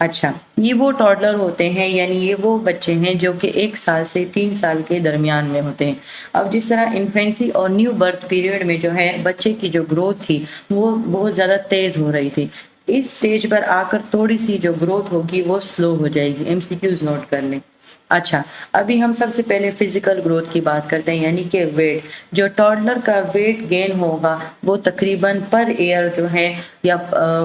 اچھا، یہ وہ ٹاڈلر ہوتے ہیں، یعنی یہ وہ بچے ہیں جو کہ 1 سال سے 3 سال کے درمیان میں ہوتے ہیں۔ اب جس طرح انفینسی اور نیو برتھ پیریڈ میں جو ہے بچے کی جو گروتھ تھی وہ بہت زیادہ تیز ہو رہی تھی، اس سٹیج پر آ کر تھوڑی سی جو گروتھ ہوگی وہ سلو ہو جائے گی۔ MCQs نوٹ کر لیں۔ اچھا، ابھی ہم سب سے پہلے فزیکل گروتھ کی بات کرتے ہیں، یعنی کہ ویٹ۔ جو ٹاڈلر کا ویٹ گین ہوگا وہ تقریباً پر ایئر جو ہے یا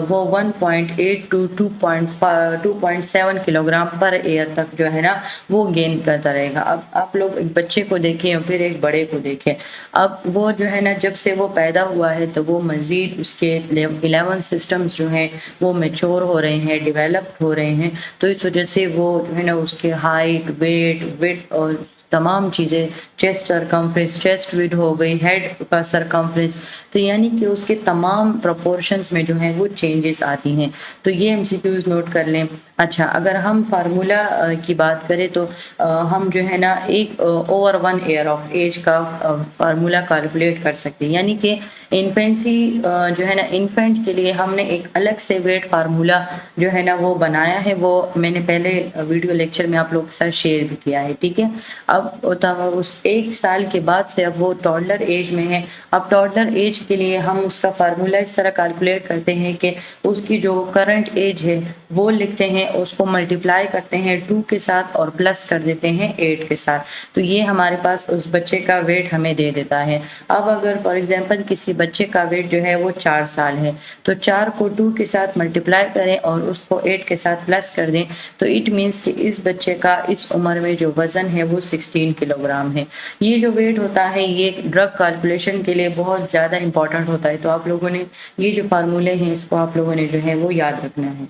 وہ 1.8 to 2.7 kilogram per year تک جو ہے نا وہ گین کرتا رہے گا۔ اب آپ لوگ ایک بچے کو دیکھیں اور پھر ایک بڑے کو دیکھیں، اب وہ جو ہے نا جب سے وہ پیدا ہوا ہے تو وہ مزید اس کے 11 سسٹمز جو ہیں وہ میچور ہو رہے ہیں، ڈیولپڈ ہو رہے ہیں، تو اس وجہ سے وہ جو ہے نا اس کے ہائٹ، ویٹ، وڈتھ اور تمام چیزیں، چیسٹ سرکمفرنس، چیسٹ وڈ ہو گئی، ہیڈ کا سرکمفرنس، تو یعنی کہ اس کے تمام پروپورشنز میں جو ہیں وہ چینجز آتی ہیں۔ تو یہ MCQs نوٹ کر لیں۔ اچھا، اگر ہم فارمولا کی بات کریں تو ہم جو ہے نا ایک اوور 1 ایئر آف ایج کا فارمولا کیلکولیٹ کر سکتے ہیں، یعنی کہ انفینسی جو ہے نا انفینٹ کے لیے ہم نے ایک الگ سے ویٹ فارمولا جو ہے نا وہ بنایا ہے، وہ میں نے پہلے ویڈیو لیکچر میں آپ لوگوں کے ساتھ شیئر بھی کیا ہے، ٹھیک ہے۔ اب اس 1 سال کے بعد سے اب وہ ٹاڈلر ایج میں ہے، اب ٹاڈلر ایج کے لیے ہم اس کا فارمولا اس طرح کیلکولیٹ کرتے ہیں کہ اس کی جو کرنٹ ایج ہے وہ لکھتے ہیں، اس کو ملٹیپلائی کرتے ہیں 2 کے ساتھ اور پلس کر دیتے ہیں 8 کے ساتھ، تو یہ ہمارے پاس اس بچے کا ویٹ ہمیں دے دیتا ہے۔ اب اگر فار ایگزامپل کسی بچے کا ویٹ جو ہے وہ 4 سال ہے تو 4 کو 2 کے ساتھ ملٹیپلائی کریں اور اس کو 8 کے ساتھ پلس کر دیں، تو اٹ مینس کہ اس بچے کا اس عمر میں جو وزن ہے وہ 16 کلو گرام ہے۔ یہ جو ویٹ ہوتا ہے یہ ڈرگ کیلکولیشن کے لیے بہت زیادہ امپورٹنٹ ہوتا ہے، تو آپ لوگوں نے یہ جو فارمولے ہیں اس کو آپ لوگوں نے جو ہے وہ یاد رکھنا ہے۔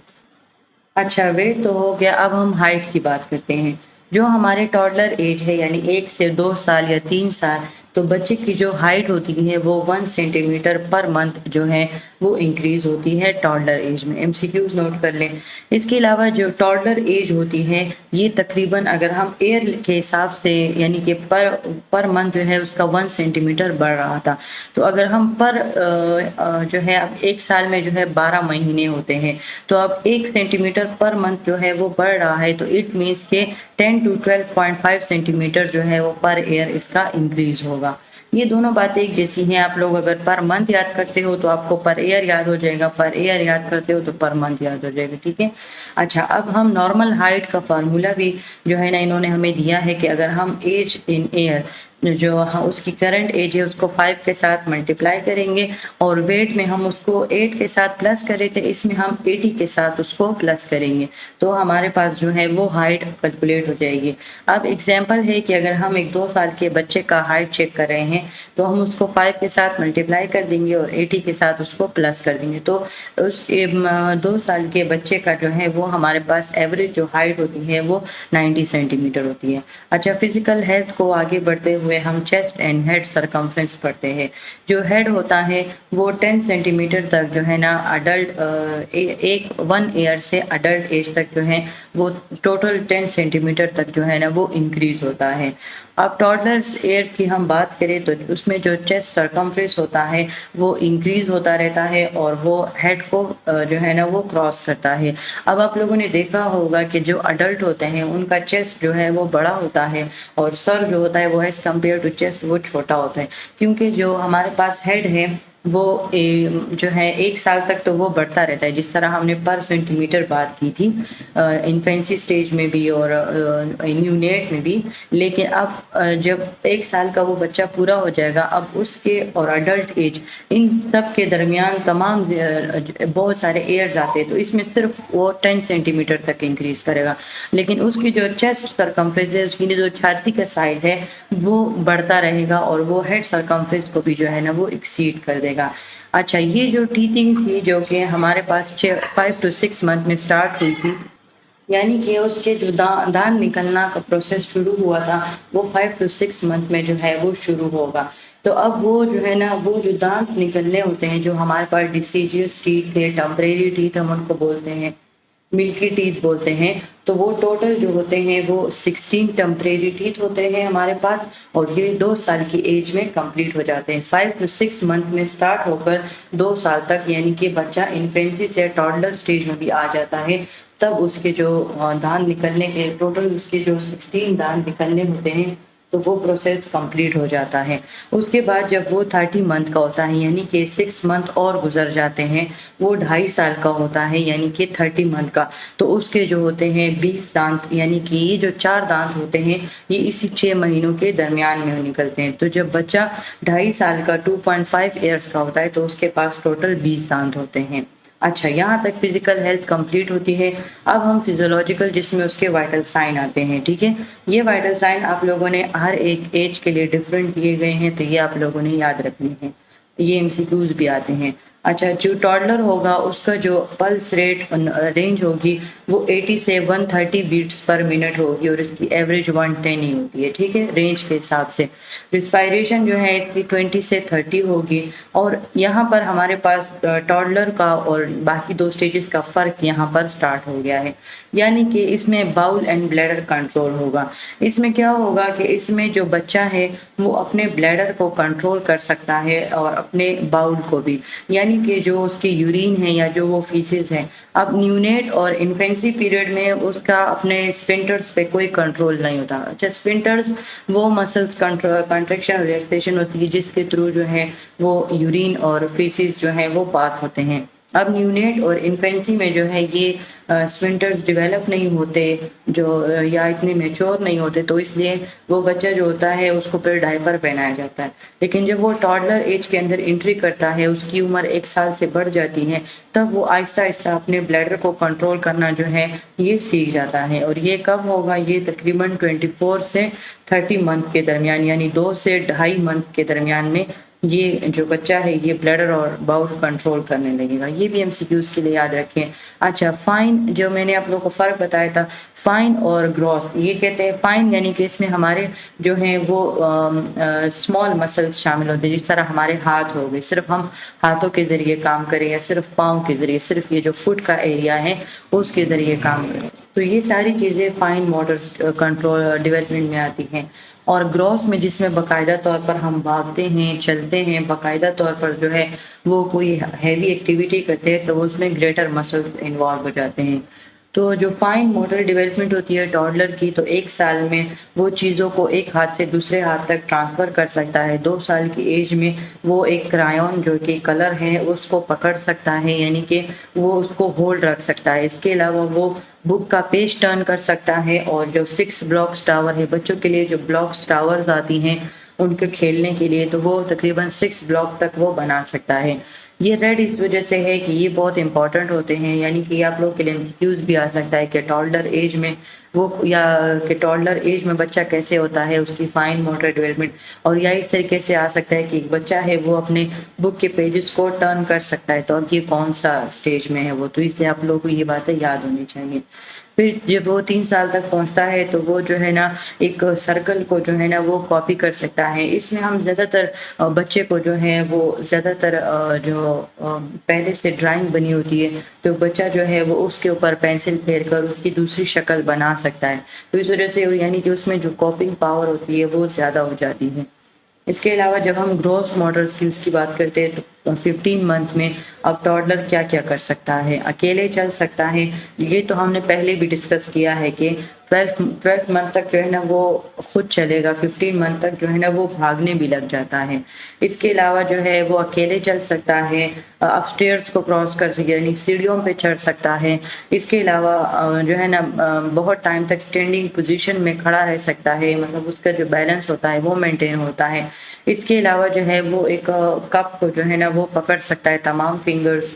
اچھا، ویٹ تو ہو گیا، اب ہم ہائٹ کی بات کرتے ہیں۔ جو ہمارے ٹاڈلر ایج ہے یعنی 1 سے 2 سال یا 3 سال، تو بچے کی جو ہائٹ ہوتی ہے وہ 1 سینٹی میٹر پر منتھ جو ہے وہ انکریز ہوتی ہے ٹاڈلر ایج میں۔ MCQs نوٹ کر لیں۔ اس کے علاوہ جو ٹاڈلر ایج ہوتی ہے یہ تقریباً اگر ہم ایئر کے حساب سے یعنی کہ پر منتھ جو ہے اس کا 1 سینٹی میٹر بڑھ رہا تھا، تو اگر ہم جو ہے اب 1 سال میں جو ہے 12 مہینے ہوتے ہیں، تو اب 1 سینٹی میٹر پر منتھ جو ہے وہ بڑھ رہا ہے، تو اٹ مینس کہ 10 ٹو 12.5 سینٹی میٹر جو ہے وہ پر ایئر اس کا انکریز ہوگا۔ یہ دونوں باتیں ایک جیسی ہیں، آپ لوگ اگر پر منتھ یاد کرتے ہو تو آپ کو پر ایئر یاد ہو جائے گا، پر ایئر یاد کرتے ہو تو پر منتھ یاد ہو جائے گا، ٹھیک ہے۔ اچھا، اب ہم نارمل ہائٹ کا فارمولا بھی جو ہے نا انہوں نے ہمیں دیا ہے کہ اگر ہم ایج ان ایئر جو اس کی کرنٹ ایج ہے اس کو 5 کے ساتھ ملٹیپلائی کریں گے اور ویٹ میں ہم اس کو 8 کے ساتھ پلس کرے تھے، اس میں ہم 80 کے ساتھ اس کو پلس کریں گے، تو ہمارے پاس جو ہے وہ ہائٹ کیلکولیٹ ہو جائے گی۔ اب ایگزامپل ہے کہ اگر ہم ایک 2 سال کے بچے کا ہائٹ چیک کر رہے ہیں تو ہم اس کو 5 کے ساتھ ملٹیپلائی کر دیں گے اور 80 کے ساتھ اس کو پلس کر دیں گے، تو اس 2 سال کے بچے کا جو ہے وہ ہمارے پاس ایوریج جو ہائٹ ہوتی ہے وہ 90 سینٹی میٹر ہوتی ہے۔ اچھا، فزیکل ہیلتھ کو آگے بڑھتے ہوئے ہم چیسٹ اینڈ ہیڈ سرکمفرنس پڑھتے ہیں۔ جو ہیڈ ہوتا ہے وہ 10 سینٹی میٹر تک جو ہے نا اڈلٹ 1 ایئر سے اڈلٹ ایج تک جو ہے وہ ٹوٹل 10 سینٹی میٹر تک جو ہے نا وہ انکریز ہوتا ہے۔ اب ٹاڈلرز ایج کی ہم بات کریں تو اس میں جو چیسٹ سرکمفرنس ہوتا ہے وہ انکریز ہوتا رہتا ہے اور وہ ہیڈ کو جو ہے نا وہ کراس کرتا ہے۔ اب آپ لوگوں نے دیکھا ہوگا کہ جو اڈلٹ ہوتے ہیں ان کا چیسٹ جو ہے وہ بڑا ہوتا ہے اور سر جو ہوتا ہے وہ ایز کمپیئر ٹو چیسٹ وہ چھوٹا ہوتا ہے، کیونکہ جو ہمارے پاس ہیڈ ہے وہ جو ہے 1 سال تک تو وہ بڑھتا رہتا ہے، جس طرح ہم نے پر سینٹی میٹر بات کی تھی انفینسی سٹیج میں بھی اور نیونیٹ میں بھی، لیکن اب جب 1 سال کا وہ بچہ پورا ہو جائے گا، اب اس کے اور اڈلٹ ایج ان سب کے درمیان تمام بہت سارے ایئرز آتے ہیں، تو اس میں صرف وہ 10 سینٹی میٹر تک انکریز کرے گا، لیکن اس کی جو چیسٹ سرکمفرنس ہے، اس کی جو چھاتی کا سائز ہے وہ بڑھتا رہے گا اور وہ ہیڈ سرکمفرنس کو بھی جو ہے نا وہ ایکسیڈ کر دے گا۔ اچھا، یہ جو ٹیتھنگ تھی جو کہ ہمارے پاس 5 to 6 منتھ میں سٹارٹ ہوئی تھی، یعنی کہ اس کے جو دان نکلنا کا پروسیس شروع ہوا تھا وہ 5 to 6 منتھ میں جو ہے وہ شروع ہوگا، تو اب وہ جو ہے نا وہ جو دانت نکلنے ہوتے ہیں جو ہمارے پاس ڈیسیجیس ٹیتھ ہے، ٹمپریری ٹیتھ ہم ان کو بولتے ہیں، ملکی ٹیتھ بولتے ہیں، تو وہ ٹوٹل جو ہوتے ہیں وہ 16 ٹمپریری ٹیتھ ہوتے ہیں ہمارے پاس، اور یہ 2 سال کی ایج میں کمپلیٹ ہو جاتے ہیں۔ 5 to 6 منتھ میں سٹارٹ ہو کر 2 سال تک، یعنی کہ بچہ انفینسی سے ٹاڈلر سٹیج میں بھی آ جاتا ہے، تب اس کے جو دانت نکلنے کے ٹوٹل اس کے جو 16 دانت نکلنے ہوتے ہیں تو وہ پروسیس کمپلیٹ ہو جاتا ہے۔ اس کے بعد جب وہ 30 منتھ کا ہوتا ہے، یعنی کہ 6 منتھ اور گزر جاتے ہیں، وہ 2.5 سال کا ہوتا ہے، یعنی کہ 30 منتھ کا، تو اس کے جو ہوتے ہیں 20 دانت، یعنی کہ یہ جو 4 دانت ہوتے ہیں یہ اسی 6 مہینوں کے درمیان میں نکلتے ہیں۔ تو جب بچہ 2.5 سال کا 2.5 ایئرس کا ہوتا ہے تو اس کے پاس ٹوٹل 20 دانت ہوتے ہیں۔ اچھا، یہاں تک فزیکل ہیلتھ کمپلیٹ ہوتی ہے۔ اب ہم فزیولوجیکل جس میں اس کے وائٹل سائن آتے ہیں، ٹھیک ہے۔ یہ وائٹل سائن آپ لوگوں نے ہر ایک ایج کے لیے ڈفرینٹ دیے گئے ہیں، تو یہ آپ لوگوں نے یاد رکھنے ہیں، یہ MCQs بھی آتے ہیں۔ اچھا، جو ٹاڈلر ہوگا اس کا جو پلس ریٹ رینج ہوگی وہ 80 سے 130 بیٹس پر منٹ ہوگی، اور اس کی ایوریج 110 ہی ہوتی ہے، ٹھیک ہے، رینج کے حساب سے۔ رسپائریشن جو ہے اس کی 20 سے 30 ہوگی، اور یہاں پر ہمارے پاس ٹاڈلر کا اور باقی 2 سٹیجز کا فرق یہاں پر سٹارٹ ہو گیا ہے، یعنی کہ اس میں باؤل اینڈ بلیڈر کنٹرول ہوگا۔ اس میں کیا ہوگا کہ اس میں جو بچہ ہے وہ اپنے بلیڈر کو کنٹرول کر سکتا ہے اور اپنے باؤل کو بھی، یعنی کہ جو اس کی یورین ہے یا جو وہ فیسز ہے۔ اب نیونیٹ اور انفینسی پیریڈ میں اس کا اپنے اسفنٹرز پہ کوئی کنٹرول نہیں ہوتا۔ اچھا، اسفنٹرز وہ مسلز کنٹریکشن ریلیکسیشن ہوتی ہے جس کے تھرو جو ہے وہ یورین اور فیسز جو ہیں وہ پاس ہوتے ہیں۔ اب نیونیٹ اور انفینسی میں جو ہے یہ اسفنٹرز ڈیولپ نہیں ہوتے جو یا اتنے میچور نہیں ہوتے، تو اس لیے وہ بچہ جو ہوتا ہے اس کو پھر ڈائپر پہنایا جاتا ہے۔ لیکن جب وہ ٹاڈلر ایج کے اندر انٹری کرتا ہے، اس کی عمر 1 سال سے بڑھ جاتی ہے، تب وہ آہستہ آہستہ اپنے بلیڈر کو کنٹرول کرنا جو ہے یہ سیکھ جاتا ہے۔ اور یہ کب ہوگا؟ یہ تقریباً 24 سے 30 منتھ کے درمیان، یعنی 2 سے 2.5 منتھ کے درمیان میں یہ جو بچہ ہے یہ بلیڈر اور باؤل کنٹرول کرنے لگے گا۔ یہ بھی MCQs کے لیے یاد رکھیں۔ اچھا، فائن جو میں نے آپ لوگوں کو فرق بتایا تھا، فائن اور گراس، یہ کہتے ہیں فائن یعنی کہ اس میں ہمارے جو ہیں وہ اسمال مسلس شامل ہوتے ہیں، جس طرح ہمارے ہاتھ ہو گئے، صرف ہم ہاتھوں کے ذریعے کام کریں یا صرف پاؤں کے ذریعے، صرف یہ جو فٹ کا ایریا ہے اس کے ذریعے کام کریں، تو یہ ساری چیزیں فائن موٹر کنٹرول ڈیولپمنٹ میں آتی ہیں۔ اور گراس میں جس میں باقاعدہ طور پر ہم بھاگتے ہیں، چلتے ہیں، باقاعدہ طور پر جو ہے وہ کوئی ہیوی ایکٹیویٹی کرتے ہیں، تو اس میں گریٹر مسلس انوالو ہو جاتے ہیں۔ تو جو فائن موٹر ڈیولپمنٹ ہوتی ہے ٹاڈلر کی، تو 1 سال میں وہ چیزوں کو ایک ہاتھ سے دوسرے ہاتھ تک ٹرانسفر کر سکتا ہے۔ 2 سال کی ایج میں وہ ایک کرایون جو کہ کلر ہے اس کو پکڑ سکتا ہے، یعنی کہ وہ اس کو ہولڈ رکھ سکتا ہے۔ اس کے علاوہ وہ بک کا پیج ٹرن کر سکتا ہے، اور جو 6 بلاکس ٹاور ہے، بچوں کے لیے جو بلاکس ٹاورز آتی ہیں ان کے کھیلنے کے لیے، تو وہ تقریباً 6 بلاک تک وہ بنا سکتا ہے۔ یہ ریڈ اس وجہ سے ہے کہ یہ بہت امپورٹنٹ ہوتے ہیں، یعنی کہ آپ لوگ کے لیے MCQs بھی آ سکتا ہے کہ ٹاڈلر ایج میں وہ، یا کہ ٹاڈلر ایج میں بچہ کیسے ہوتا ہے، اس کی فائن موٹر ڈیولپمنٹ، اور یا اس طریقے سے آ سکتا ہے کہ ایک بچہ ہے وہ اپنے بک کے پیجز کو ٹرن کر سکتا ہے، تو اب یہ کون سا سٹیج میں ہے وہ، تو اس لیے آپ لوگوں کو یہ باتیں یاد ہونی چاہیے۔ پھر جب وہ 3 سال تک پہنچتا ہے تو وہ جو ہے نا ایک سرکل کو جو ہے نا وہ کاپی کر سکتا ہے۔ اس میں ہم زیادہ تر بچے کو جو ہے وہ زیادہ تر جو پہلے سے ڈرائنگ بنی ہوتی ہے تو بچہ جو ہے وہ اس کے اوپر پینسل پھیر کر اس کی دوسری شکل بنا سکتا ہے، تو اس وجہ سے یعنی کہ اس میں جو کاپنگ پاور ہوتی ہے وہ زیادہ ہو جاتی ہے۔ اس کے علاوہ جب ہم گروس موٹر سکلز کی بات کرتے ہیں تو 15 منتھ میں اب ٹاڈلر کیا کیا کر سکتا ہے؟ اکیلے چل سکتا ہے، یہ تو ہم نے پہلے بھی ڈسکس کیا ہے کہ 12 منتھ تک جو ہے نا وہ خود چلے گا، 15 منتھ تک جو ہے نا وہ بھاگنے بھی لگ جاتا ہے۔ اس کے علاوہ جو ہے وہ اکیلے چل سکتا ہے، اپ سٹیئرز کو کراس کر سکتا ہے، یعنی سیڑھیوں پہ چڑھ سکتا ہے۔ اس کے علاوہ جو ہے نا بہت ٹائم تک اسٹینڈنگ پوزیشن میں کھڑا رہ سکتا ہے، مطلب اس کا جو بیلنس ہوتا ہے وہ مینٹین ہوتا ہے۔ اس کے علاوہ جو ہے وہ ایک کپ کو جو ہے نا وہ پکڑ سکتا ہے، تمام فنگرز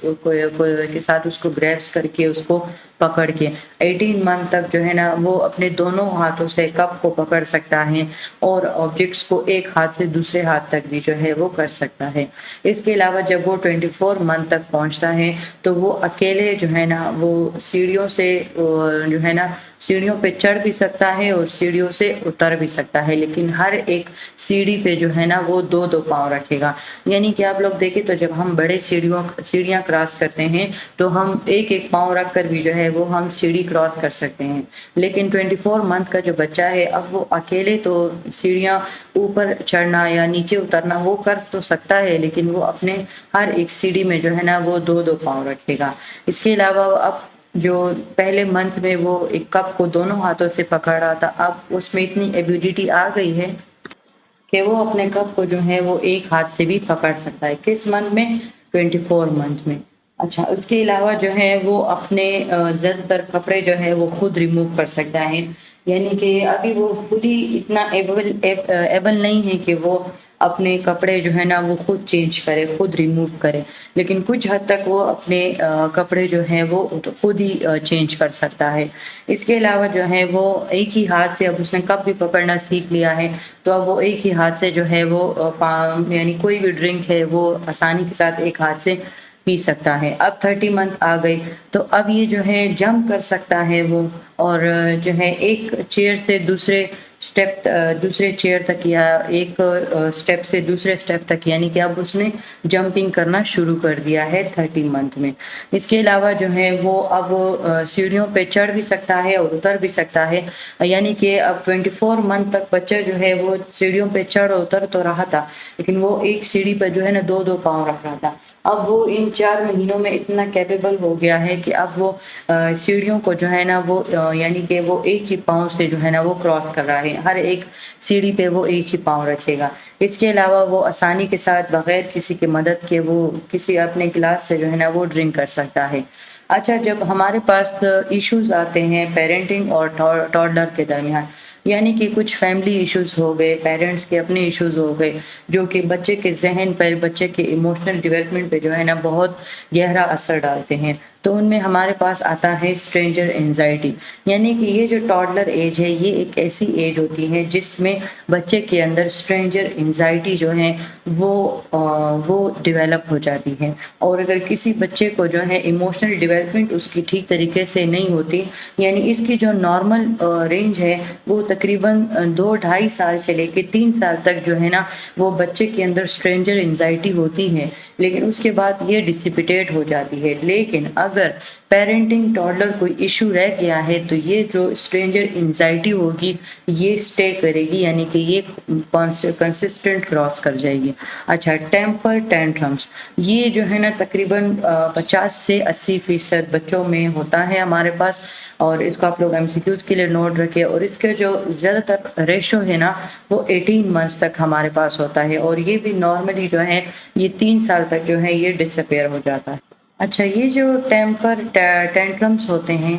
کے ساتھ اس کو گریبس کر کے اس کو پکڑ کے 18 منتھ تک جو ہے نا وہ اپنے دونوں ہاتھوں سے کپ کو پکڑ سکتا ہے، اور آبجیکٹس کو ایک ہاتھ سے دوسرے ہاتھ تک بھی جو ہے وہ کر سکتا ہے۔ اس کے علاوہ جب وہ 24 منتھ تک پہنچتا ہے تو وہ اکیلے جو ہے نا وہ سیڑھیوں سے جو ہے نا سیڑھیوں پہ چڑھ بھی سکتا ہے اور سیڑھیوں سے اتر بھی سکتا ہے، لیکن ہر ایک سیڑھی پہ جو ہے نا وہ 2 پاؤں رکھے گا۔ یعنی کہ آپ لوگ دیکھیں تو جب ہم بڑے سیڑھیاں کراس کرتے ہیں تو ہم ایک پاؤں رکھ کر بھی جو ہے وہ ہم سیڑھی کراس کر سکتے ہیں، لیکن 24 منتھ کا جو بچہ ہے اب وہ اکیلے تو سیڑھیاں اوپر چڑھنا یا نیچے اترنا وہ کر تو سکتا ہے، لیکن وہ اپنے ہر ایک سیڑھی میں جو ہے نا وہ 2 پاؤں رکھے گا۔ اس کے علاوہ اب جو پہلے منتھ میں وہ ایک کپ کو دونوں ہاتھوں سے پکڑ رہا تھا، اب اس میں اتنی ایبیلٹی آ گئی ہے کہ وہ اپنے کپ کو جو ہے وہ ایک ہاتھ سے بھی پکڑ سکتا ہے۔ کس منتھ میں؟ 24 منتھ میں۔ اچھا، اس کے علاوہ جو ہے وہ اپنے زیادہ تر کپڑے جو ہے وہ خود ریموو کر سکتا ہے، یعنی کہ ابھی وہ فلی اتنا ایبل نہیں ہے کہ وہ اپنے کپڑے جو ہے نا وہ خود چینج کرے، خود ریموو کرے، لیکن کچھ حد تک وہ اپنے کپڑے جو ہیں وہ خود ہی چینج کر سکتا ہے۔ اس کے علاوہ جو ہے وہ ایک ہی ہاتھ سے اب اس نے کپ بھی پکڑنا سیکھ لیا ہے، تو اب وہ ایک ہی ہاتھ سے جو ہے وہ یعنی کوئی بھی ڈرنک ہے وہ آسانی کے ساتھ ایک ہاتھ سے پی سکتا ہے۔ اب 30 منتھ آ گئی تو اب یہ جو ہے جمپ کر سکتا ہے وہ، اور جو ہے ایک چیئر سے دوسرے چیئر تک یا ایک سٹیپ سے دوسرے سٹیپ تک، یعنی کہ اب اس نے جمپنگ کرنا شروع کر دیا ہے 30 منتھ میں۔ اس کے علاوہ جو ہے وہ اب سیڑھیوں پہ چڑھ بھی سکتا ہے اور اتر بھی سکتا ہے، یعنی کہ اب 24 منتھ تک بچہ جو ہے وہ سیڑھیوں پہ چڑھ اور اتر تو رہا تھا، لیکن وہ ایک سیڑھی پہ جو ہے نا 2 پاؤں رکھ رہا تھا۔ اب وہ ان 4 مہینوں میں اتنا کیپیبل ہو گیا ہے کہ اب وہ سیڑھیوں کو جو ہے نا وہ یعنی کہ وہ ایک ہی پاؤں سے جو ہے نا وہ کراس کر رہا ہے، ہر ایک سیڑھی پہ وہ ایک ہی پاؤں رکھے گا۔ اس کے علاوہ وہ آسانی کے ساتھ بغیر کسی کی مدد کے وہ کسی اپنے گلاس سے جو ہے نا وہ ڈرنک کر سکتا ہے۔ اچھا، جب ہمارے پاس ایشوز آتے ہیں پیرنٹنگ اور ٹاڈلر کے درمیان، یعنی کہ کچھ فیملی ایشوز ہو گئے، پیرنٹس کے اپنے ایشوز ہو گئے جو کہ بچے کے ذہن پر، بچے کے ایموشنل ڈیولپمنٹ پہ جو ہے نا بہت گہرا اثر ڈالتے ہیں، تو ان میں ہمارے پاس آتا ہے اسٹرینجر انزائٹی، یعنی کہ یہ جو ٹاڈلر ایج ہے یہ ایک ایسی ایج ہوتی ہے جس میں بچے کے اندر اسٹرینجر انزائٹی جو ہے وہ ڈیولپ ہو جاتی ہے، اور اگر کسی بچے کو جو ہے ایموشنل ڈیولپمنٹ اس کی ٹھیک طریقے سے نہیں ہوتی، یعنی اس کی جو نارمل رینج ہے وہ تقریباً 2-2.5 سال سے لے کے 3 سال تک جو ہے نا وہ بچے کے اندر اسٹرینجر انزائٹی ہوتی ہے، لیکن اس کے بعد یہ ڈسپیٹیٹ ہو جاتی ہے۔ لیکن اگر پیرنٹنگ ٹاڈلر کوئی ایشو رہ گیا ہے تو یہ جو اسٹرینجر انزائٹی ہوگی یہ سٹے کرے گی، یعنی کہ یہ کنسسٹنٹ کراس کر جائے گی۔ اچھا، ٹیمپر ٹینٹرمز، یہ جو ہے نا تقریباً 50 سے 80% بچوں میں ہوتا ہے ہمارے پاس، اور اس کو آپ لوگ MCQs کے لیے نوٹ رکھے، اور اس کے جو زیادہ تر ریشو ہے نا وہ 18 منتھس تک ہمارے پاس ہوتا ہے، اور یہ بھی نارملی جو ہے یہ 3 سال تک جو ہے یہ ڈس اپیئر ہو جاتا ہے۔ اچھا، یہ جو ٹیمپر ٹینٹرمز ہوتے ہیں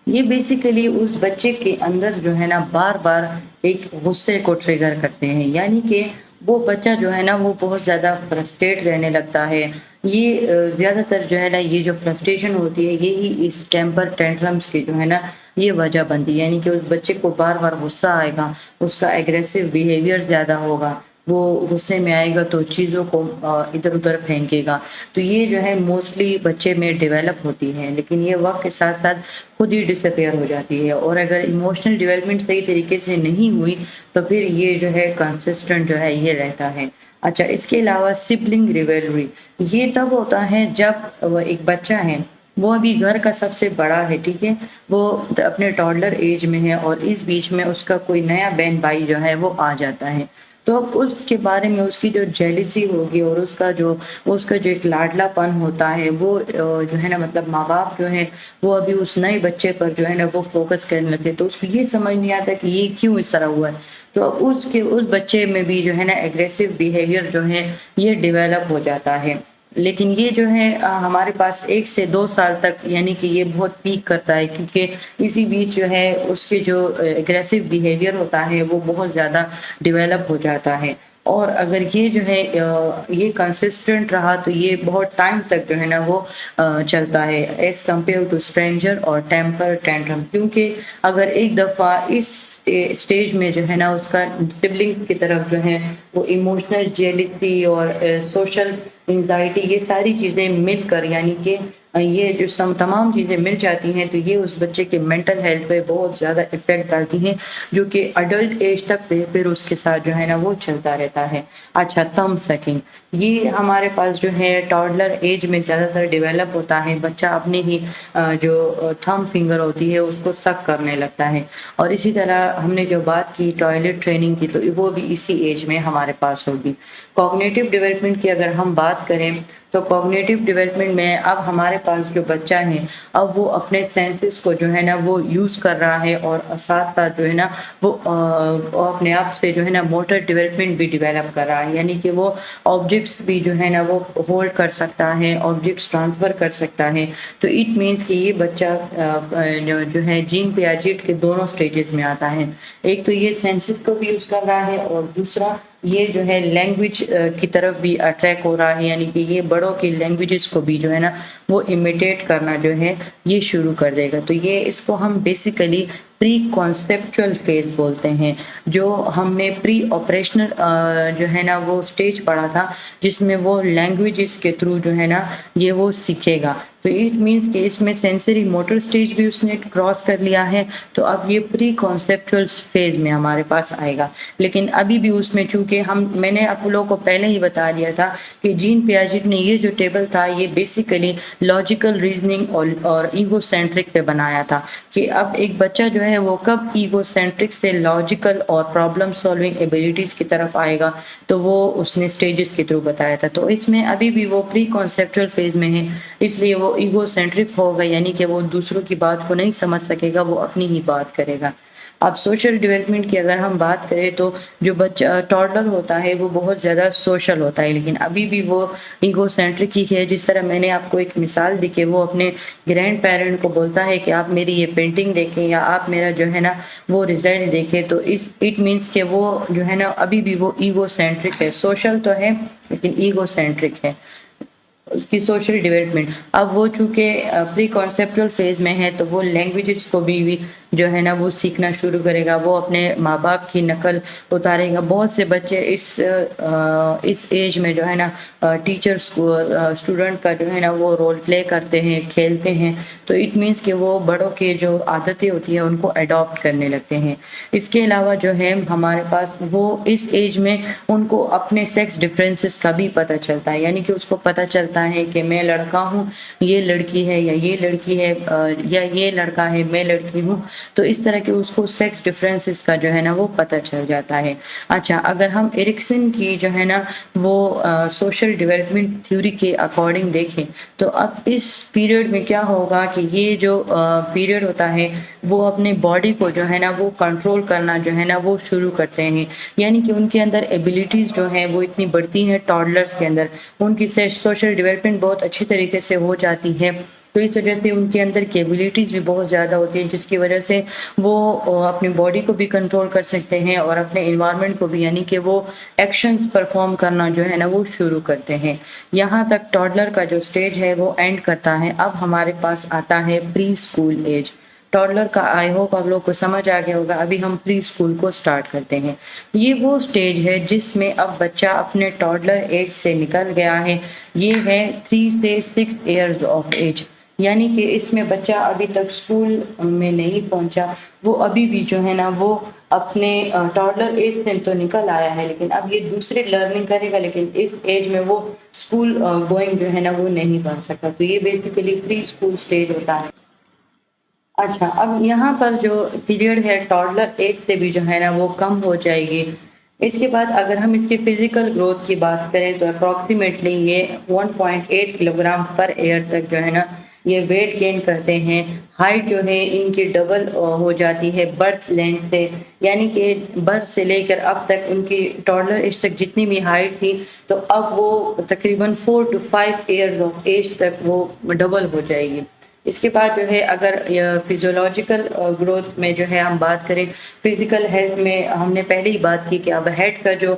یہ بیسیکلی اس بچے کے اندر جو ہے نا بار بار ایک غصے کو ٹریگر کرتے ہیں، یعنی کہ وہ بچہ جو ہے نا وہ بہت زیادہ فرسٹریٹ رہنے لگتا ہے۔ یہ زیادہ تر جو ہے نا یہ جو فرسٹریشن ہوتی ہے یہی اس ٹیمپر ٹینٹرمز کی جو ہے نا یہ وجہ بنتی ہے، یعنی کہ اس بچے کو بار بار غصہ آئے گا، اس کا ایگریسو بیہیویئر زیادہ ہوگا، وہ غصے میں آئے گا تو چیزوں کو ادھر ادھر پھینکے گا، تو یہ جو ہے موسٹلی بچے میں ڈیولپ ہوتی ہے، لیکن یہ وقت کے ساتھ ساتھ خود ہی ڈس اپیئر ہو جاتی ہے، اور اگر ایموشنل ڈیولپمنٹ صحیح طریقے سے نہیں ہوئی تو پھر یہ جو ہے کنسسٹنٹ جو ہے یہ رہتا ہے۔ اچھا، اس کے علاوہ سبلنگ ریویلری، یہ تب ہوتا ہے جب ایک بچہ ہے وہ ابھی گھر کا سب سے بڑا ہے، ٹھیک ہے، وہ اپنے ٹاڈلر ایج میں ہے، اور اس بیچ میں اس کا کوئی نیا بہن بھائی جو ہے وہ آ جاتا ہے، تو اب اس کے بارے میں اس کی جو جیلسی ہوگی اور اس کا جو ایک لاڈلا پن ہوتا ہے وہ جو ہے نا مطلب ماں باپ جو ہے وہ ابھی اس نئے بچے پر جو ہے نا وہ فوکس کرنے لگتے، تو اس کو یہ سمجھ نہیں آتا کہ یہ کیوں اس طرح ہوا ہے، تو اب اس بچے میں بھی جو ہے نا ایگریسو بیہیویئر جو ہے یہ ڈیولپ ہو جاتا ہے۔ لیکن یہ جو ہے ہمارے پاس 1 سے 2 سال تک یعنی کہ یہ بہت پیک کرتا ہے، کیونکہ اسی بیچ جو ہے اس کے جو ایگریسو بیہیویئر ہوتا ہے وہ بہت زیادہ ڈیولپ ہو جاتا ہے، اور اگر یہ جو ہے یہ کنسسٹنٹ رہا تو یہ بہت ٹائم تک جو ہے نا وہ چلتا ہے ایز کمپیئر ٹو اسٹرینجر اور ٹیمپر ٹینٹرم، کیونکہ اگر ایک دفعہ اس اسٹیج میں جو ہے نا اس کا سبلنگس کی طرف جو ہے وہ ایموشنل جیلسی اور سوشل انزائٹی یہ ساری چیزیں مل کر یعنی کہ یہ جو تمام چیزیں مل جاتی ہیں تو یہ اس بچے کے مینٹل ہیلتھ پہ بہت زیادہ افیکٹ ڈالتی ہیں، جو کہ اڈلٹ ایج تک پھر اس کے ساتھ جو ہے نا وہ چلتا رہتا ہے۔ اچھا، تھم سکنگ، یہ ہمارے پاس جو ہے ٹاڈلر ایج میں زیادہ تر ڈیولپ ہوتا ہے۔ بچہ اپنے ہی جو تھم فنگر ہوتی ہے اس کو سک کرنے لگتا ہے، اور اسی طرح ہم نے جو بات کی ٹوائلٹ ٹریننگ کی تو وہ بھی اسی ایج میں ہمارے پاس ہوگی۔ کوگنیٹو ڈیولپمنٹ کی اگر ہم بات کریں تو کوگنیٹو ڈیولپمنٹ میں اب ہمارے پاس جو بچہ ہے اب وہ اپنے سینسز کو جو ہے نا وہ یوز کر رہا ہے، اور ساتھ ساتھ جو ہے نا وہ اپنے آپ سے جو ہے نا موٹر ڈیولپمنٹ بھی ڈیولپ کر رہا ہے، یعنی کہ وہ آبجیکٹس بھی جو ہے نا وہ ہولڈ کر سکتا ہے، آبجیکٹس ٹرانسفر کر سکتا ہے۔ تو اٹ مینس کہ یہ بچہ جو ہے جین پیاجٹ کے دونوں سٹیجز میں آتا ہے، ایک تو یہ سینسز کو بھی یوز کر رہا ہے، اور دوسرا یہ جو ہے لینگویج کی طرف بھی اٹریک ہو رہا ہے، یعنی کہ یہ بڑوں کی لینگویجز کو بھی جو ہے نا وہ امیٹیٹ کرنا جو ہے یہ شروع کر دے گا۔ تو یہ اس کو ہم بیسیکلی پری کانسیپچول فیز بولتے ہیں، جو ہم نے پری آپریشنل جو ہے نا وہ سٹیج پڑھا تھا، جس میں وہ لینگویجز کے تھرو جو ہے نا یہ وہ سیکھے گا۔ تو اٹ مینس کہ اس میں سینسری موٹر سٹیج بھی اس نے کراس کر لیا ہے، تو اب یہ پری کانسیپچول فیز میں ہمارے پاس آئے گا۔ لیکن ابھی بھی اس میں چونکہ میں نے آپ لوگوں کو پہلے ہی بتا دیا تھا کہ جین پیاجٹ نے یہ جو ٹیبل تھا یہ بیسیکلی لاجیکل ریزننگ اور ایگو سینٹرک پہ بنایا تھا، کہ اب ایک بچہ جو ہے وہ کب ایگو سینٹرک سے لاجیکل اور پرابلم سالونگ ایبیلٹیز کی طرف آئے گا، تو وہ اس نے سٹیجز کے تھرو بتایا تھا۔ تو اس میں ابھی بھی وہ پری کانسیپچول فیز میں ہے، اس لیے وہ ایگو سینٹرک ہوگا، یعنی کہ وہ دوسروں کی بات کو نہیں سمجھ سکے گا، وہ اپنی ہی بات کرے گا۔ اب سوشل ڈیولپمنٹ کی اگر ہم بات کریں تو جو بچہ ٹاڈلر ہوتا ہے وہ بہت زیادہ سوشل ہوتا ہے، لیکن ابھی بھی وہ ایگو سینٹرک ہی ہے۔ جس طرح میں نے آپ کو ایک مثال دی کہ وہ اپنے گرینڈ پیرنٹ کو بولتا ہے کہ آپ میری یہ پینٹنگ دیکھیں یا آپ میرا جو ہے نا وہ رزلٹ دیکھیں، تو اٹ مینس کہ وہ جو ہے نا ابھی بھی وہ ایگو سینٹرک ہے، سوشل تو ہے لیکن ایگو سینٹرک ہے اس کی سوشل ڈیولپمنٹ۔ اب وہ چونکہ پری کانسیپچول فیز میں ہے تو وہ لینگویجز کو بھی جو ہے نا وہ سیکھنا شروع کرے گا، وہ اپنے ماں باپ کی نقل اتارے گا۔ بہت سے بچے اس ایج میں جو ہے نا ٹیچرس کو اسٹوڈنٹ کا جو ہے نا وہ رول پلے کرتے ہیں، کھیلتے ہیں، تو اٹ مینس کہ وہ بڑوں کے جو عادتیں ہوتی ہیں ان کو اڈاپٹ کرنے لگتے ہیں۔ اس کے علاوہ جو ہے ہمارے پاس وہ اس ایج میں ان کو اپنے سیکس ڈفرینسز کا بھی پتہ چلتا ہے، یعنی کہ اس کو پتہ چلتا ہے کہ میں لڑکا ہوں، یہ لڑکی ہے، یا یہ لڑکی ہے، یا یہ لڑکا ہے، میں لڑکی ہوں۔ تو اس طرح کے اس کو سیکس ڈفرینسز کا جو ہے نا وہ پتہ چل جاتا ہے۔ اچھا، اگر ہم ایرکسن کی جو ہے نا وہ سوشل ڈیولپمنٹ تھیوری کے اکارڈنگ دیکھیں تو اب اس پیریڈ میں کیا ہوگا کہ یہ جو پیریڈ ہوتا ہے وہ اپنے باڈی کو جو ہے نا وہ کنٹرول کرنا جو ہے نا وہ شروع کرتے ہیں، یعنی کہ ان کے اندر ایبیلٹیز جو ہیں وہ اتنی بڑھتی ہیں ٹاڈلرز کے اندر، ان کی سوشل ڈیولپمنٹ بہت اچھی طریقے سے ہو جاتی ہے، تو اس وجہ سے ان کے اندر کیپبلٹیز بھی بہت زیادہ ہوتی ہیں، جس کی وجہ سے وہ اپنی باڈی کو بھی کنٹرول کر سکتے ہیں اور اپنے انوائرمنٹ کو بھی، یعنی کہ وہ ایکشنز پرفارم کرنا جو ہے نا وہ شروع کرتے ہیں۔ یہاں تک ٹاڈلر کا جو سٹیج ہے وہ اینڈ کرتا ہے۔ اب ہمارے پاس آتا ہے پری اسکول ایج۔ ٹاڈلر کا آئی ہوپ آپ لوگ کو سمجھ آ گیا ہوگا، ابھی ہم پری اسکول کو سٹارٹ کرتے ہیں۔ یہ وہ سٹیج ہے جس میں اب بچہ اپنے ٹاڈلر ایج سے نکل گیا ہے، یہ ہے 3 سے 6 ایئرز آف ایج، یعنی کہ اس میں بچہ ابھی تک اسکول میں نہیں پہنچا، وہ ابھی بھی جو ہے نا وہ اپنے ٹاڈلر ایج سے تو نکل آیا ہے، لیکن اب یہ دوسری لرننگ کرے گا، لیکن اس ایج میں وہ اسکول گوئنگ جو ہے نا وہ نہیں بن سکتا، تو یہ بیسیکلی پری اسکول سٹیج ہوتا ہے۔ اچھا، اب یہاں پر جو پیریڈ ہے ٹاڈلر ایج سے بھی جو ہے نا وہ کم ہو جائے گی۔ اس کے بعد اگر ہم اس کی فزیکل گروتھ کی بات کریں تو اپروکسیمیٹلی یہ 1.8 کلو گرام پر ایئر تک جو ہے نا یہ ویٹ گین کرتے ہیں۔ ہائٹ جو ہے ان کی ڈبل ہو جاتی ہے برتھ لینتھ سے، یعنی کہ برتھ سے لے کر اب تک ان کی ٹاڈلر ایج تک جتنی بھی ہائٹ تھی تو اب وہ تقریباً 4 to 5 ایئرز آف ایج تک وہ ڈبل ہو جائے گی۔ اس کے بعد جو ہے اگر فیزیولوجیکل گروتھ میں جو ہے ہم بات کریں، فزیکل ہیلتھ میں ہم نے پہلے ہی بات کی کہ اب ہیڈ کا جو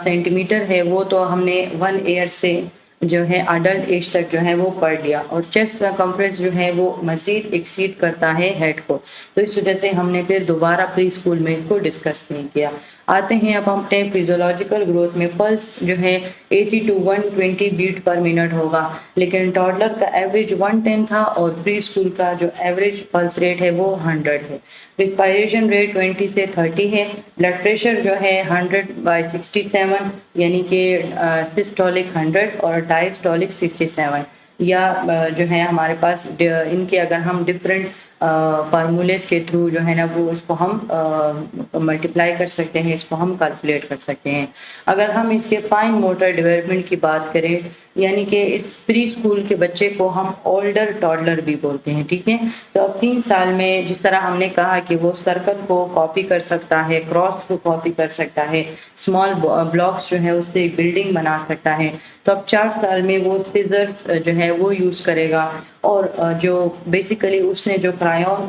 سینٹی میٹر ہے وہ تو ہم نے 1 ایئر سے جو ہے اڈلٹ ایج تک جو ہے وہ پڑھ لیا، اور چیسٹ سرکمفرنس جو ہے وہ مزید ایکسیڈ کرتا ہے ہیڈ کو، تو اس وجہ سے ہم نے پھر دوبارہ پری اسکول میں اس کو ڈسکس نہیں کیا۔ آتے ہیں اب ہم اپنے فیزیولوجیکل گروتھ میں. پلس جو ہے 80 to 120 بیٹ پر منٹ ہوگا، لیکن ٹاڈلر کا ایوریج 110 تھا اور پری اسکول کا جو ایوریج پلس ریٹ ہے وہ 100 ہے. ریسپائریشن ریٹ 20 سے 30 ہے. بلڈ پریشر جو ہے 100/67 یعنی کہ سسٹولک 100 اور ڈائسٹولک 67. یا جو ہے ہمارے پاس ان کے اگر ہم ڈفرینٹ فارمولیز کے تھرو جو ہے نا وہ اس کو ہم ملٹیپلائی کر سکتے ہیں، اس کو ہم کیلکولیٹ کر سکتے ہیں. اگر ہم اس کے فائن موٹر ڈیولپمنٹ کی بات کریں، یعنی کہ اس پری اسکول کے بچے کو ہم اولڈر ٹاڈلر بھی بولتے ہیں، ٹھیک ہے. تو اب 3 سال میں جس طرح ہم نے کہا کہ وہ سرکل کو کاپی کر سکتا ہے، کراس کو کاپی کر سکتا ہے، اسمال بلاکس جو ہے اس سے بلڈنگ بنا سکتا ہے، تو اب 4 سال میں وہ سیزرز جو ہے وہ یوز کرے گا. اور جو بیسیکلی اس نے جو کرایون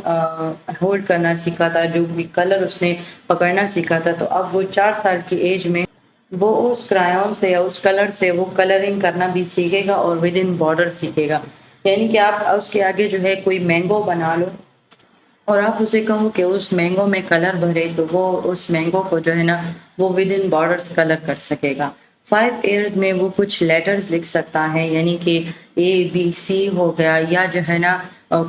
ہولڈ کرنا سیکھا تھا، جو بھی کلر اس نے پکڑنا سیکھا تھا، تو اب وہ 4 سال کی ایج میں وہ اس کرایون سے یا اس کلر سے وہ کلرنگ کرنا بھی سیکھے گا اور ود ان بارڈر سیکھے گا. یعنی کہ آپ اس کے آگے جو ہے کوئی مینگو بنا لو اور آپ اسے کہو کہ اس مینگو میں کلر بھرے، تو وہ اس مینگو کو جو ہے نا وہ ود ان بارڈرز کلر کر سکے گا. 5 ایئرز میں وہ کچھ لیٹرز لکھ سکتا ہے، یعنی کہ ABC ہو گیا، یا جو ہے نا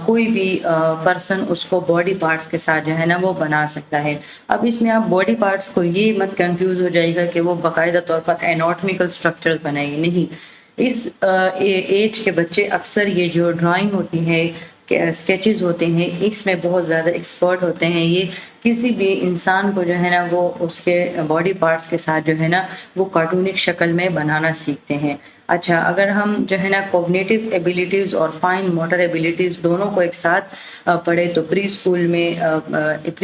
کوئی بھی پرسن اس کو باڈی پارٹس کے ساتھ جو ہے نا وہ بنا سکتا ہے. اب اس میں آپ باڈی پارٹس کو یہ مت کنفیوز ہو جائے گا کہ وہ باقاعدہ طور پر ایناٹمیکل اسٹرکچر بنائے گی، نہیں. اس ایج کے بچے اکثر یہ جو ڈرائنگ ہوتی ہے، اسکیچز ہوتے ہیں، اس میں بہت زیادہ ایکسپرٹ ہوتے ہیں. یہ کسی بھی انسان کو جو ہے نا وہ اس کے باڈی پارٹس کے ساتھ جو ہے نا وہ کارٹونک شکل میں بنانا سیکھتے ہیں. اچھا، اگر ہم جو ہے نا کوگنیٹو ایبیلیٹیز اور فائن موٹر ایبیلیٹیز دونوں کو ایک ساتھ پڑھے تو پری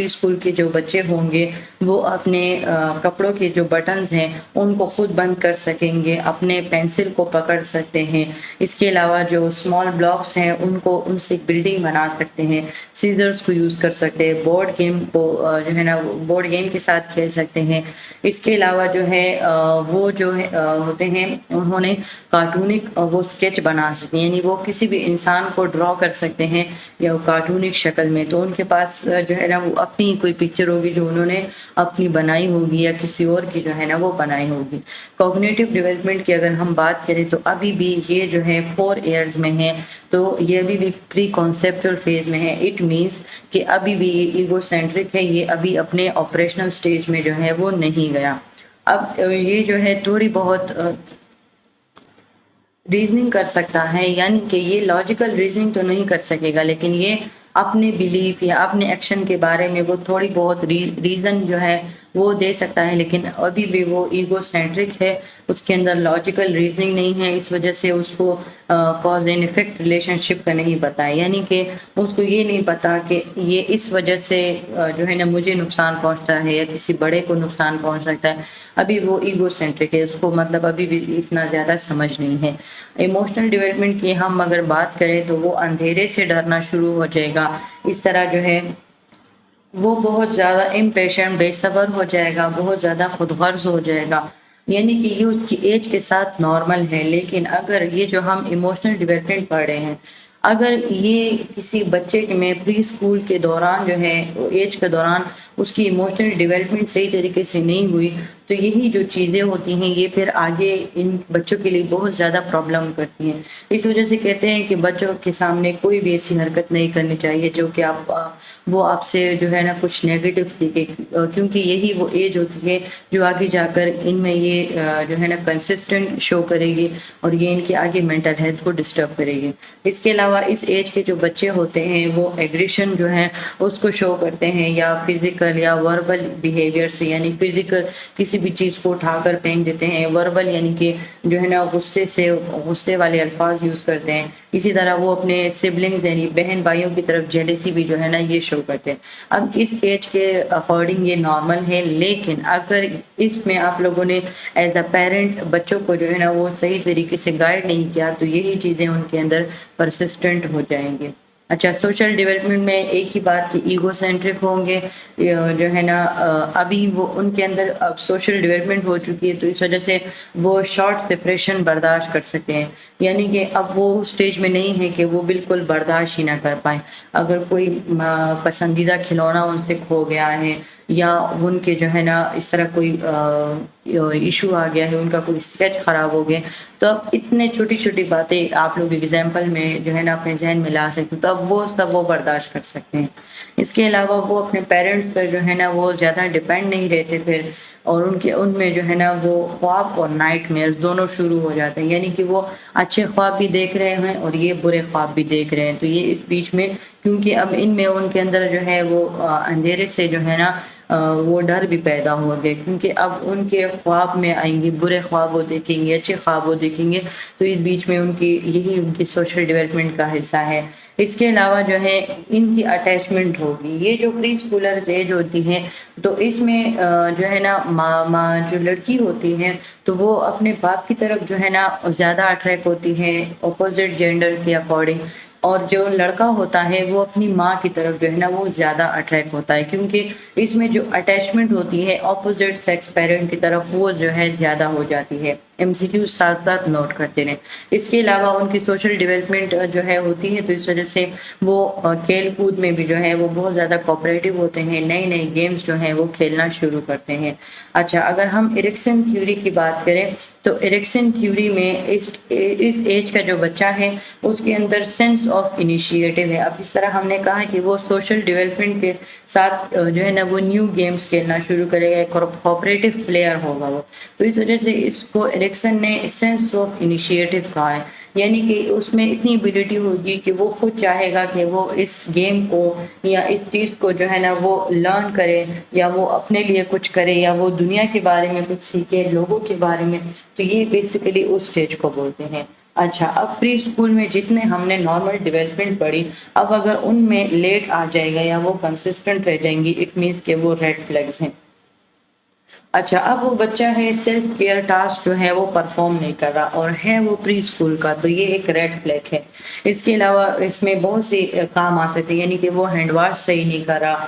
اسکول کے جو بچے ہوں گے وہ اپنے کپڑوں کے جو بٹنز ہیں ان کو خود بند کر سکیں گے، اپنے پینسل کو پکڑ سکتے ہیں. اس کے علاوہ جو اسمال بلاکس ہیں ان سے بلڈنگ بنا سکتے ہیں، سیزرز کو یوز کر سکتے ہیں، بورڈ گیم کو جو ہے نا بورڈ گیم کے ساتھ کھیل سکتے ہیں. اس کے علاوہ جو ہے وہ جو ہوتے ہیں انہوں نے کارٹونک وہ اسکیچ بنا سکتے ہیں، یعنی وہ کسی بھی انسان کو ڈرا کر سکتے ہیں یا کارٹونک شکل میں. تو ان کے پاس جو ہے نا وہ اپنی کوئی پکچر ہوگی جو انہوں نے اپنی بنائی ہوگی یا کسی اور کی جو ہے نا وہ بنائی ہوگی. کوگنیٹو ڈیولپمنٹ کی اگر ہم بات کریں تو ابھی بھی یہ جو ہے 4 ایئرز میں ہے، تو یہ ابھی بھی پری کانسیپچل فیز میں ہے. اٹ مینس کہ ابھی بھی یہ ایگو سینٹرک ہے، یہ ابھی اپنے آپریشنل سٹیج میں جو ہے وہ نہیں گیا. اب یہ جو ہے تھوڑی بہت ریزننگ کر سکتا ہے، یعنی کہ یہ لاجیکل ریزننگ تو نہیں کر سکے گا، لیکن یہ اپنے بیلیف یا اپنے ایکشن کے بارے میں وہ تھوڑی بہت ریزن جو ہے وہ دے سکتا ہے. لیکن ابھی بھی وہ ایگو سینٹرک ہے، اس کے اندر لاجیکل ریزننگ نہیں ہے. اس وجہ سے اس کو کاز اینڈ افیکٹ ریلیشن شپ کا نہیں پتا ہے، یعنی کہ اس کو یہ نہیں پتا کہ یہ اس وجہ سے جو ہے نا مجھے نقصان پہنچتا ہے یا کسی بڑے کو نقصان پہنچ سکتا ہے. ابھی وہ ایگو سینٹرک ہے، اس کو مطلب ابھی بھی اتنا زیادہ سمجھ نہیں ہے. ایموشنل ڈیولپمنٹ کی ہم اگر بات کریں تو وہ اندھیرے سے ڈرنا شروع ہو جائے گا. اس طرح جو ہے وہ بہت زیادہ امپیشنٹ، بے صبر ہو جائے گا، بہت زیادہ خود غرض ہو جائے گا. یعنی کہ یہ اس کی ایج کے ساتھ نارمل ہے. لیکن اگر یہ جو ہم ایموشنل ڈیولپمنٹ پڑھ رہے ہیں، اگر یہ کسی بچے میں پری اسکول کے دوران جو ہے ایج کے دوران اس کی ایموشنل ڈیولپمنٹ صحیح طریقے سے نہیں ہوئی، تو یہی جو چیزیں ہوتی ہیں یہ پھر آگے ان بچوں کے لیے بہت زیادہ پرابلم کرتی ہیں. اس وجہ سے کہتے ہیں کہ بچوں کے سامنے کوئی بھی ایسی حرکت نہیں کرنی چاہیے جو کہ وہ آپ سے جو ہے نا کچھ نیگیٹو سیکھے، کیونکہ یہی وہ ایج ہوتی ہے جو آگے جا کر ان میں یہ جو ہے نا کنسسٹنٹ شو کرے گی اور یہ ان کے آگے مینٹل ہیلتھ کو ڈسٹرب کرے گی. اس کے علاوہ اس ایج کے جو بچے ہوتے ہیں وہ ایگریشن جو ہے اس کو شو کرتے ہیں، یا فزیکل یا وربل بیہیویئر سے، یعنی فزیکل کسی بھی چیز کو اٹھا کر پھینک دیتے ہیں، وربل یعنی کہ جو ہے نا غصے والے الفاظ یوز کرتے ہیں. اسی طرح وہ اپنے سبلنگز یعنی بہن بھائیوں کی طرف جیلیسی بھی جو ہے نا یہ شو کرتے ہیں. اب اس ایج کے اکارڈنگ یہ نارمل ہے، لیکن اگر اس میں آپ لوگوں نے ایز اے پیرنٹ بچوں کو جو ہے نا وہ صحیح طریقے سے گائیڈ نہیں کیا تو یہی چیزیں ان کے اندر پرسسٹنٹ ہو جائیں گے. اچھا، سوشل ڈیولپمنٹ میں ایک ہی بات کہ ایگو سینٹرک ہوں گے جو ہے نا، ابھی وہ ان کے اندر اب سوشل ڈیولپمنٹ ہو چکی ہے تو اس وجہ سے وہ شارٹ سپریشن برداشت کر سکتے ہیں. یعنی کہ اب وہ اسٹیج میں نہیں ہے کہ وہ بالکل برداشت ہی نہ کر پائیں. اگر کوئی پسندیدہ کھلونا ان سے کھو گیا ہے یا ان کے جو ہے نا اس طرح کوئی ایشو آ گیا ہے، ان کا کوئی اسکیچ خراب ہو گیا، تو اب اتنے چھوٹی چھوٹی باتیں آپ لوگ ایگزامپل میں جو ہے نا اپنے ذہن میں لا سکتے، تو اب وہ سب وہ برداشت کر سکتے ہیں۔ اس کے علاوہ وہ اپنے پیرنٹس پر جو ہے نا وہ زیادہ ڈپینڈ نہیں رہتے پھر، اور ان میں جو ہے نا وہ خواب اور نائٹ میئرز دونوں شروع ہو جاتے ہیں، یعنی کہ وہ اچھے خواب بھی دیکھ رہے ہیں اور یہ برے خواب بھی دیکھ رہے ہیں۔ تو یہ اس بیچ میں، کیونکہ اب ان کے اندر جو ہے وہ اندھیرے سے جو ہے نا وہ ڈر بھی پیدا ہو گئے، کیونکہ اب ان کے خواب میں آئیں گے، برے خواب وہ دیکھیں گے، اچھے خواب وہ دیکھیں گے، تو اس بیچ میں یہی ان کی سوشل ڈیولپمنٹ کا حصہ ہے۔ اس کے علاوہ جو ہے ان کی اٹیچمنٹ ہوگی، یہ جو پری اسکولرز ایج ہوتی ہے، تو اس میں جو ہے نا ماں جو لڑکی ہوتی ہے تو وہ اپنے باپ کی طرف جو ہے نا زیادہ اٹریکٹ ہوتی ہے اپوزٹ جینڈر کے اکارڈنگ، اور جو لڑکا ہوتا ہے وہ اپنی ماں کی طرف جو ہے نا وہ زیادہ اٹریکٹ ہوتا ہے، کیونکہ اس میں جو اٹیچمنٹ ہوتی ہے اپوزٹ سیکس پیرنٹ کی طرف وہ جو ہے زیادہ ہو جاتی ہے۔ MCQ ساتھ ساتھ نوٹ کرتے رہیں۔ اس کے علاوہ ان کی سوشل ڈیولپمنٹ جو ہے ہوتی ہے، تو اس وجہ سے وہ کھیل کود میں بھی جو ہے وہ بہت زیادہ کوآپریٹو ہوتے ہیں، نئے نئے گیمز جو ہیں وہ کھیلنا شروع کرتے ہیں۔ اچھا، اگر ہم ایرکسن تھیوری کی بات کریں تو ایرکسن تھیوری میں اس ایج کا جو بچہ ہے اس کے اندر سینس آف انیشیٹو ہے۔ اب اس طرح ہم نے کہا کہ وہ سوشل ڈیولپمنٹ کے ساتھ جو ہے نا وہ نیو گیمز کھیلنا شروع کرے گا، کوآپریٹو پلیئر ہوگا وہ، تو اس وجہ سے اس کو ایرکسن نے سینس آف انیشیٹو کہا ہے، یعنی کہ اس میں اتنی ایبلٹی ہوگی کہ وہ خود چاہے گا کہ وہ اس گیم کو یا اس چیز کو جو ہے نا وہ لرن کرے، یا وہ اپنے لیے کچھ کرے، یا وہ دنیا کے بارے میں کچھ سیکھے، لوگوں کے بارے میں، تو یہ بیسیکلی اس اسٹیج کو بولتے ہیں۔ اچھا، اب پری اسکول میں جتنے ہم نے نارمل ڈیولپمنٹ پڑھی، اب اگر ان میں لیٹ آ جائے گا یا وہ کنسسٹنٹ رہ جائیں گی، اٹ مینس کہ وہ ریڈ فلیگز ہیں۔ اچھا، اب وہ بچہ ہے سیلف کیئر ٹاسک جو ہے وہ پرفارم نہیں کر رہا اور ہے وہ پری اسکول کا، تو یہ ایک ریڈ فلیگ ہے۔ اس کے علاوہ اس میں بہت سی کام آ سکتے ہیں، یعنی کہ وہ ہینڈ واش صحیح نہیں کر رہا،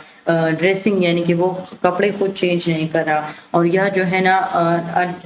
ڈریسنگ یعنی کہ وہ کپڑے خود چینج نہیں کر رہا، اور یا جو ہے نا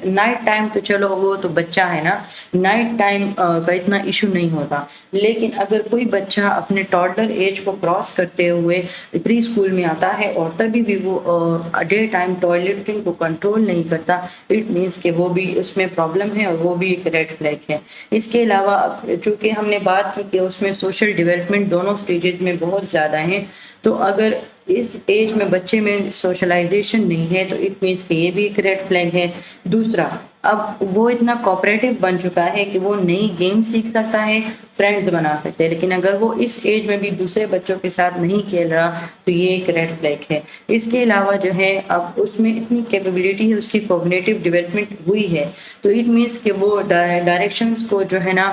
نائٹ ٹائم، تو چلو وہ تو بچہ ہے نا، نائٹ ٹائم کا اتنا ایشو نہیں ہوتا، لیکن اگر کوئی بچہ اپنے ٹاڈلر ایج کو کراس کرتے ہوئے پری اسکول میں آتا ہے اور تبھی بھی وہ ڈے ٹائم ٹوائلٹنگ کو کنٹرول نہیں کرتا، اٹ مینس کہ وہ بھی اس میں پرابلم ہے اور وہ بھی ایک ریڈ فلیگ ہے۔ اس کے علاوہ چونکہ ہم نے بات کی کہ اس میں سوشل ڈیولپمنٹ دونوں سٹیجز میں بہت زیادہ ہیں، تو اگر اس ایج میں بچے میں سوشلائزیشن نہیں ہے تو اٹ مینس کہ یہ بھی ایک ریڈ فلیگ ہے۔ دوسرا، اب وہ اتنا کوآپریٹو بن چکا ہے کہ وہ نئی گیم سیکھ سکتا ہے، فرینڈز بنا سکتے ہیں، لیکن اگر وہ اس ایج میں بھی دوسرے بچوں کے ساتھ نہیں کھیل رہا تو یہ ایک ریڈ فلیگ ہے۔ اس کے علاوہ جو ہے اب اس میں اتنی کیپیبلٹی ہے، اس کی کوگنیٹو ڈیولپمنٹ ہوئی ہے، تو اٹ مینس کہ وہ ڈائریکشنز کو جو ہے نا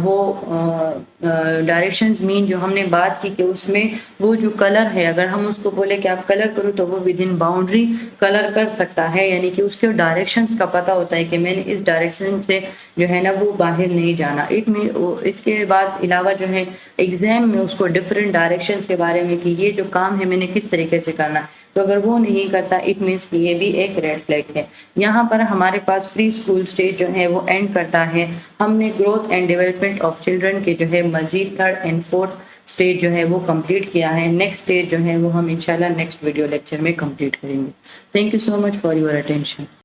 وہ ڈائریکشنز مین جو ہم نے بات کی کہ اس میں وہ جو کلر ہے، اگر ہم اس کو بولے کہ آپ کلر کرو تو وہ ود ان باؤنڈری کلر کر سکتا ہے، یعنی کہ اس کے ڈائریکشنز کا پتہ ہوتا ہے کہ میں نے اس ڈائریکشن سے جو ہے نا وہ باہر نہیں جانا۔ اس کے بعد علاوہ جو ہے ایگزام میں اس کو ڈفرینٹ ڈائریکشنز کے بارے میں کہ یہ جو کام ہے میں نے کس طریقے سے کرنا، تو اگر وہ نہیں کرتا اٹ مینس کہ یہ بھی ایک ریڈ فلیگ ہے۔ یہاں پر ہمارے پاس پری اسکول سٹیج جو ہے وہ اینڈ کرتا ہے۔ ہم نے growth and development of children کے جو ہے مزید تھرڈ اینڈ فورتھ سٹیج جو ہے وہ کمپلیٹ کیا ہے۔ نیکسٹ سٹیج جو ہے وہ ہم انشاءاللہ نیکسٹ ویڈیو لیکچر میں کمپلیٹ کریں گے۔ Thank you so much for your attention.